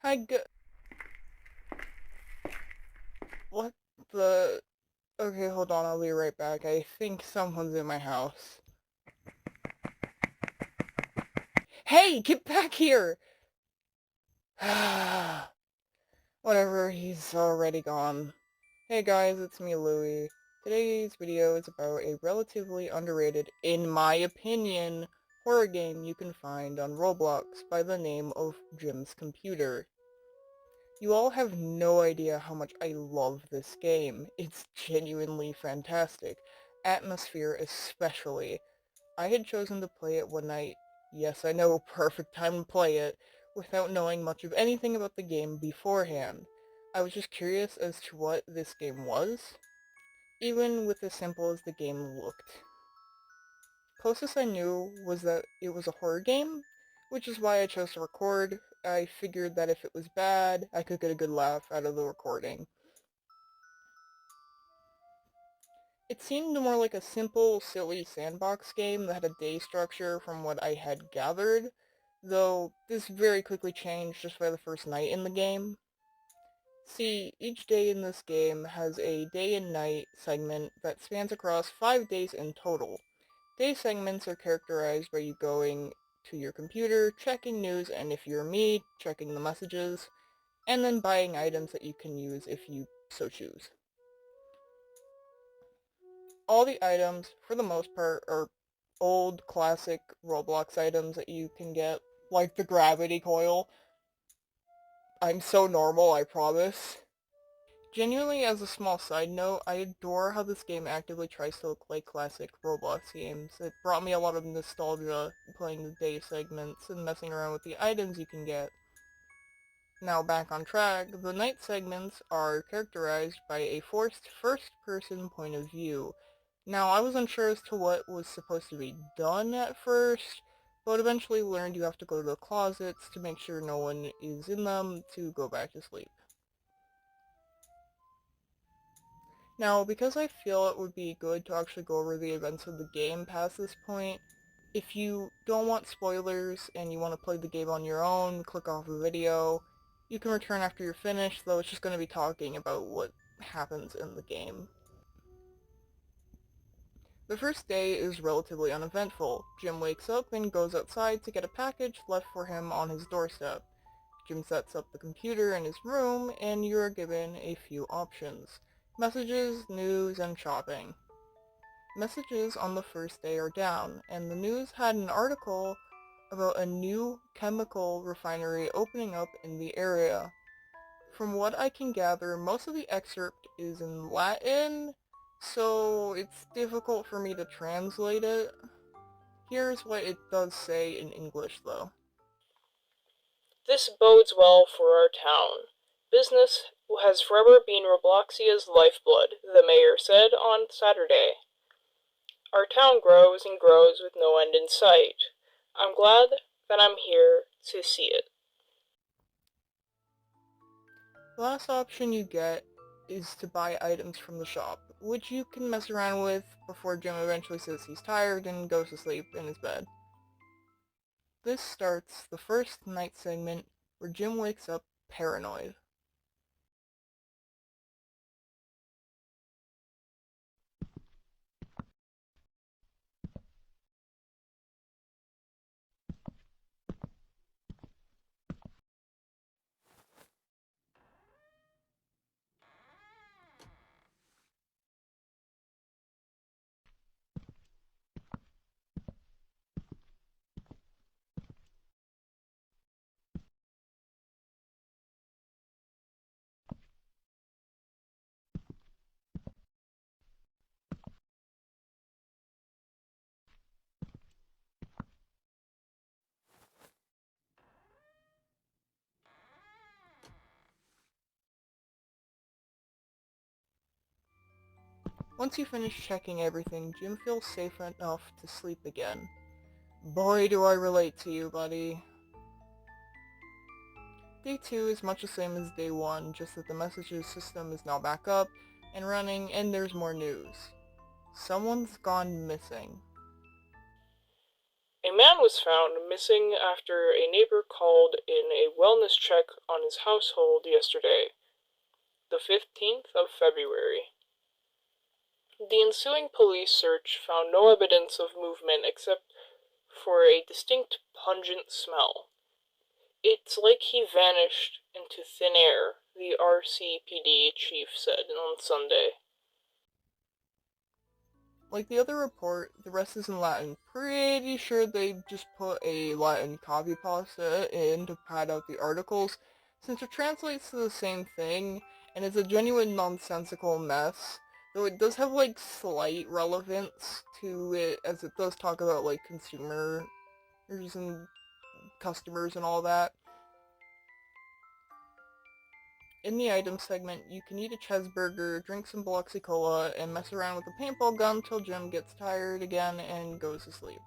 Hi, what the... Okay, hold on, I'll be right back. I think someone's in my house. Hey, get back here! Whatever, he's already gone. Hey guys, it's me, Louie. Today's video is about a relatively underrated, in my opinion, horror game you can find on Roblox by the name of Jim's Computer. You all have no idea how much I love this game. It's genuinely fantastic. Atmosphere especially. I had chosen to play it one night, yes I know, perfect time to play it, without knowing much of anything about the game beforehand. I was just curious as to what this game was, even with as simple as the game looked. Closest I knew was that it was a horror game, which is why I chose to record. I figured that if it was bad, I could get a good laugh out of the recording. It seemed more like a simple, silly sandbox game that had a day structure from what I had gathered, though this very quickly changed just by the first night in the game. See, each day in this game has a day and night segment that spans across 5 days in total. Day segments are characterized by you going to your computer, checking news, and if you're me, checking the messages, and then buying items that you can use if you so choose. All the items, for the most part, are old, classic Roblox items that you can get, like the gravity coil. I'm so normal, I promise. Genuinely, as a small side note, I adore how this game actively tries to look like classic Roblox games. It brought me a lot of nostalgia playing the day segments and messing around with the items you can get. Now back on track, the night segments are characterized by a forced first-person point of view. Now I was unsure as to what was supposed to be done at first, but eventually learned you have to go to the closets to make sure no one is in them to go back to sleep. Now, because I feel it would be good to actually go over the events of the game past this point, if you don't want spoilers and you want to play the game on your own, click off the video. You can return after you're finished, though it's just going to be talking about what happens in the game. The first day is relatively uneventful. Jim wakes up and goes outside to get a package left for him on his doorstep. Jim sets up the computer in his room, and you are given a few options: messages, news, and shopping. Messages on the first day are down, and the news had an article about a new chemical refinery opening up in the area. From what I can gather, most of the excerpt is in Latin, so it's difficult for me to translate it. Here's what it does say in English, though. This bodes well for our town. Business has forever been Robloxia's lifeblood, the mayor said on Saturday. Our town grows and grows with no end in sight. I'm glad that I'm here to see it. The last option you get is to buy items from the shop, which you can mess around with before Jim eventually says he's tired and goes to sleep in his bed. This starts the first night segment where Jim wakes up paranoid. Once you finish checking everything, Jim feels safe enough to sleep again. Boy, do I relate to you, buddy. Day 2 is much the same as Day 1, just that the messages system is now back up and running, and there's more news. Someone's gone missing. A man was found missing after a neighbor called in a wellness check on his household yesterday, the 15th of February. The ensuing police search found no evidence of movement except for a distinct pungent smell. It's like he vanished into thin air, the RCPD chief said on Sunday. Like the other report, the rest is in Latin. Pretty sure they just put a Latin copy pasta in to pad out the articles, since it translates to the same thing, and it's a genuine nonsensical mess. Though it does have like slight relevance to it, as it does talk about like consumers and customers and all that. In the item segment, you can eat a cheeseburger, drink some Biloxi Cola, and mess around with a paintball gun till Jim gets tired again and goes to sleep.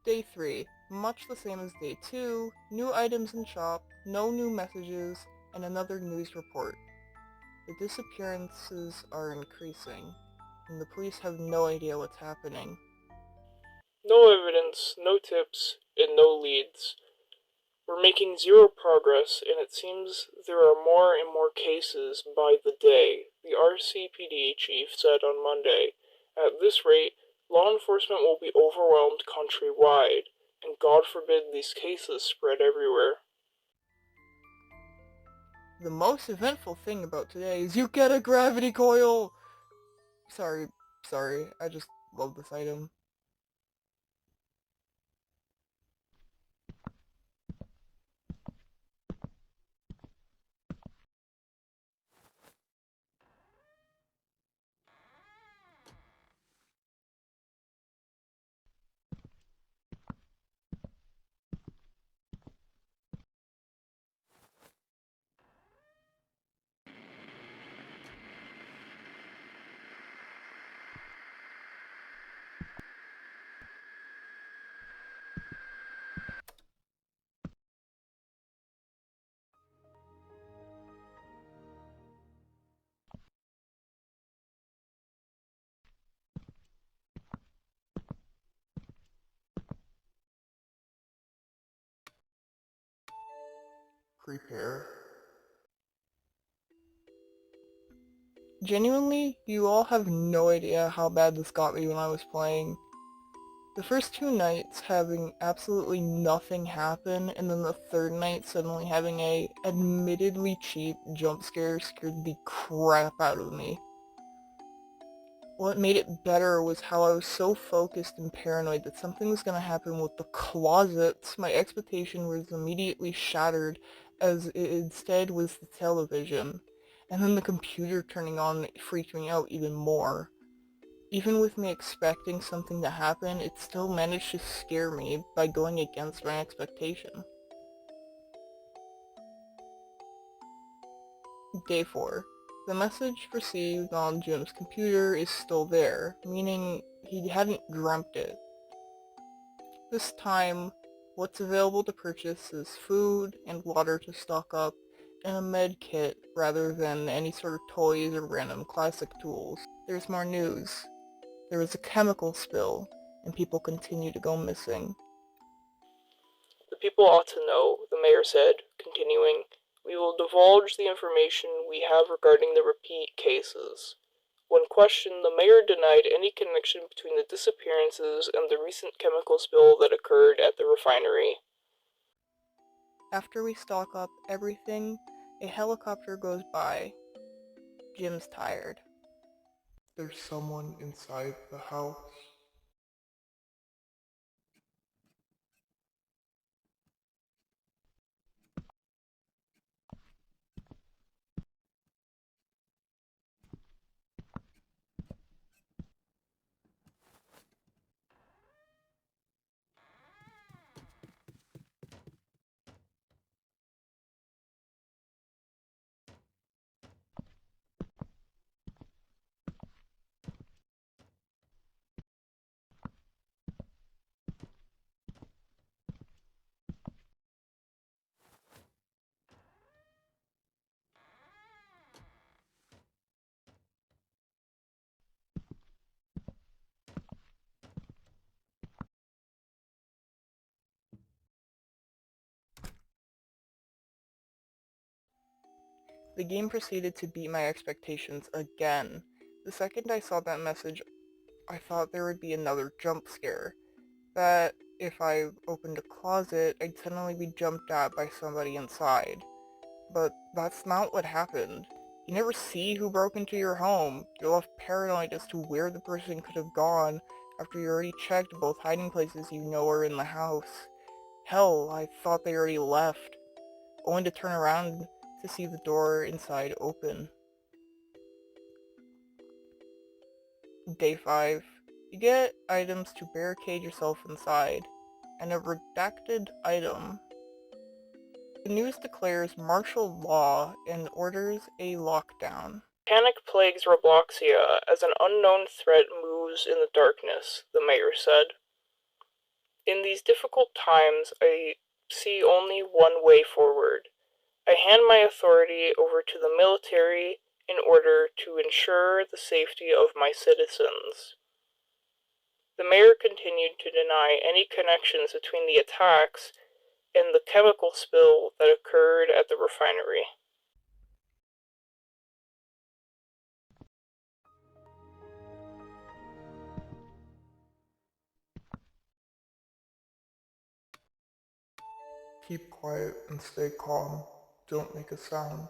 Day 3. Much the same as Day 2, new items in shop, no new messages, and another news report. The disappearances are increasing, and the police have no idea what's happening. No evidence, no tips, and no leads. We're making zero progress, and it seems there are more and more cases by the day, the RCPD chief said on Monday. At this rate, law enforcement will be overwhelmed countrywide, and God forbid these cases spread everywhere. The most eventful thing about today is you get a gravity coil! Sorry, I just love this item. Prepare. Genuinely, you all have no idea how bad this got me when I was playing. The first 2 nights having absolutely nothing happen, and then the third night suddenly having a admittedly cheap jump scare scared the crap out of me. What made it better was how I was so focused and paranoid that something was going to happen with the closets. My expectation was immediately shattered, as it instead was the television. And then the computer turning on freaked me out even more. Even with me expecting something to happen, it still managed to scare me by going against my expectation. Day 4. The message received on Jim's computer is still there, meaning he hadn't dreamt it. This time, what's available to purchase is food and water to stock up, and a med kit rather than any sort of toys or random classic tools. There's more news. There was a chemical spill, and people continue to go missing. The people ought to know, the mayor said, continuing. We will divulge the information we have regarding the repeat cases. When questioned, the mayor denied any connection between the disappearances and the recent chemical spill that occurred at the refinery. After we stock up everything, a helicopter goes by. Jim's tired. There's someone inside the house. The game proceeded to beat my expectations again. The second I saw that message, I thought there would be another jump scare. That if I opened a closet, I'd suddenly be jumped at by somebody inside. But that's not what happened. You never see who broke into your home. You're left paranoid as to where the person could have gone after you already checked both hiding places you know are in the house. Hell, I thought they already left, only to turn around to see the door inside open. Day 5. You get items to barricade yourself inside, and a redacted item. The news declares martial law and orders a lockdown. Panic plagues Robloxia as an unknown threat moves in the darkness, the mayor said. In these difficult times, I see only one way forward. I hand my authority over to the military in order to ensure the safety of my citizens. The mayor continued to deny any connections between the attacks and the chemical spill that occurred at the refinery. Keep quiet and stay calm. Don't make a sound.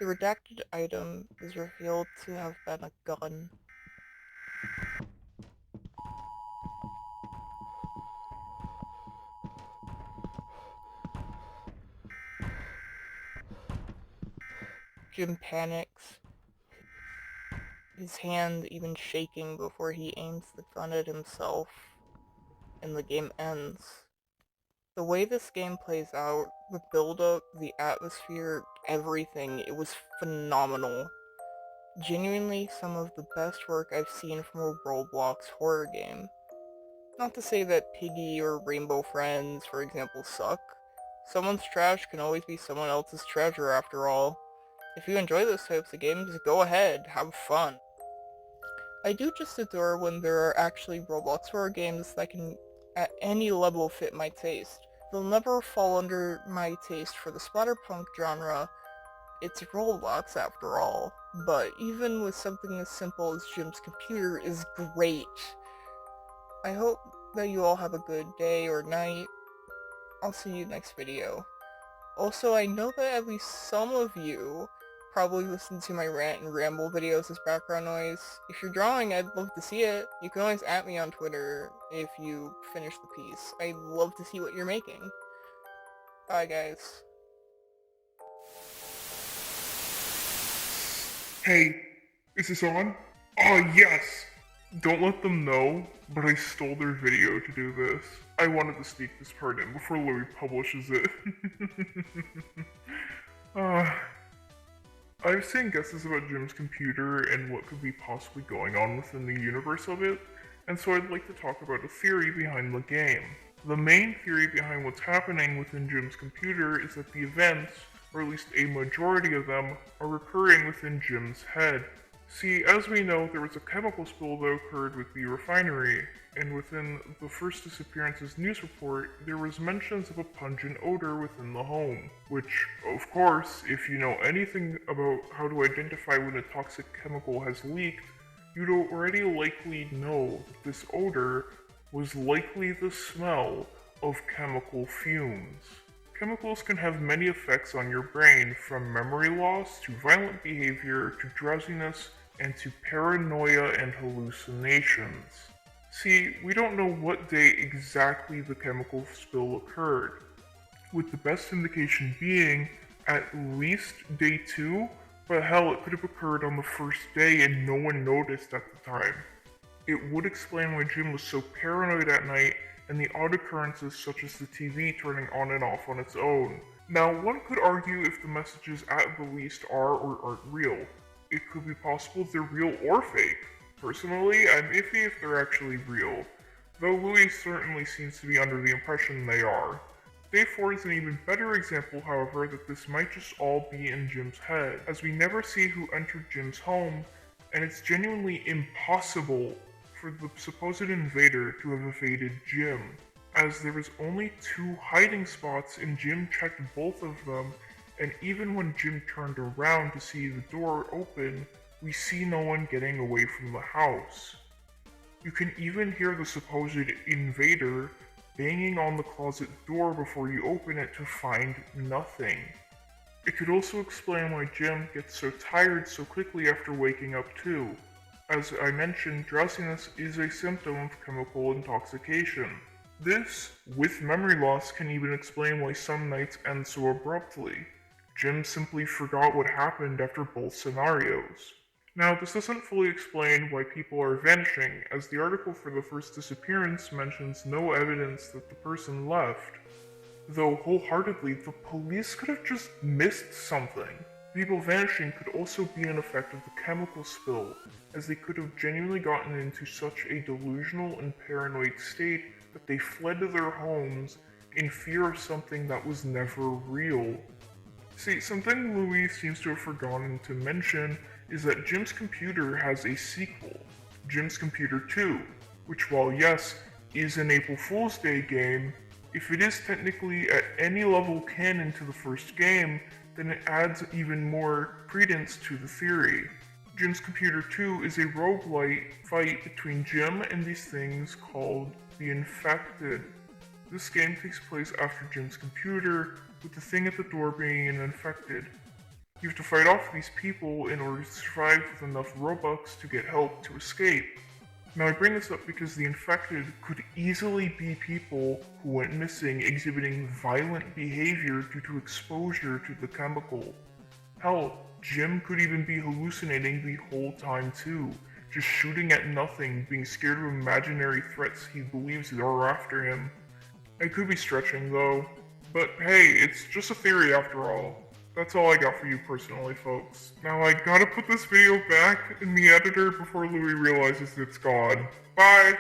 The redacted item is revealed to have been a gun. Jim panics, his hand even shaking before he aims the gun at himself, and the game ends. The way this game plays out, the build-up, the atmosphere, everything, it was phenomenal. Genuinely some of the best work I've seen from a Roblox horror game. Not to say that Piggy or Rainbow Friends, for example, suck. Someone's trash can always be someone else's treasure after all. If you enjoy those types of games, go ahead, have fun. I do just adore when there are actually Roblox horror games that can at any level fit my taste. They'll never fall under my taste for the splatterpunk genre. It's Roblox after all. But even with something as simple as Jim's computer is great. I hope that you all have a good day or night. I'll see you next video. Also, I know that at least some of you probably listen to my rant and ramble videos as background noise. If you're drawing, I'd love to see it. You can always at me on Twitter if you finish the piece. I'd love to see what you're making. Bye, guys. Hey, is this on? Oh, yes! Don't let them know, but I stole their video to do this. I wanted to sneak this part in before Louis publishes it. I've seen guesses about Jim's computer and what could be possibly going on within the universe of it, and so I'd like to talk about a theory behind the game. The main theory behind what's happening within Jim's computer is that the events, or at least a majority of them, are recurring within Jim's head. See, as we know, there was a chemical spill that occurred with the refinery, and within the first disappearances news report, there was mentions of a pungent odor within the home. Which, of course, if you know anything about how to identify when a toxic chemical has leaked, you'd already likely know that this odor was likely the smell of chemical fumes. Chemicals can have many effects on your brain, from memory loss to violent behavior to drowsiness and to paranoia and hallucinations. See, we don't know what day exactly the chemical spill occurred, with the best indication being at least day 2, but hell, it could have occurred on the first day and no one noticed at the time. It would explain why Jim was so paranoid at night and the odd occurrences such as the TV turning on and off on its own. Now, one could argue if the messages at the least are or aren't real. It could be possible they're real or fake. Personally, I'm iffy if they're actually real, though Louis certainly seems to be under the impression they are. Day 4 is an even better example, however, that this might just all be in Jim's head, as we never see who entered Jim's home, and it's genuinely impossible for the supposed invader to have evaded Jim, as there was only 2 hiding spots and Jim checked both of them, and even when Jim turned around to see the door open, we see no one getting away from the house. You can even hear the supposed invader banging on the closet door before you open it to find nothing. It could also explain why Jim gets so tired so quickly after waking up too. As I mentioned, drowsiness is a symptom of chemical intoxication. This, with memory loss, can even explain why some nights end so abruptly. Jim simply forgot what happened after both scenarios. Now, this doesn't fully explain why people are vanishing, as the article for the first disappearance mentions no evidence that the person left. Though wholeheartedly, the police could have just missed something. People vanishing could also be an effect of the chemical spill, as they could have genuinely gotten into such a delusional and paranoid state that they fled to their homes in fear of something that was never real. See, something Louis seems to have forgotten to mention is that Jim's computer has a sequel, Jim's Computer 2, which, while yes, is an April Fool's Day game, if it is technically at any level canon to the first game, then it adds even more credence to the theory. Jim's Computer 2 is a roguelite fight between Jim and these things called the Infected. This game takes place after Jim's computer, with the thing at the door being an infected. You have to fight off these people in order to survive with enough Robux to get help to escape. Now I bring this up because the infected could easily be people who went missing exhibiting violent behavior due to exposure to the chemical. Hell, Jim could even be hallucinating the whole time too, just shooting at nothing, being scared of imaginary threats he believes are after him. I could be stretching though, but hey, it's just a theory after all. That's all I got for you personally, folks. Now I gotta put this video back in the editor before Louis realizes it's gone. Bye!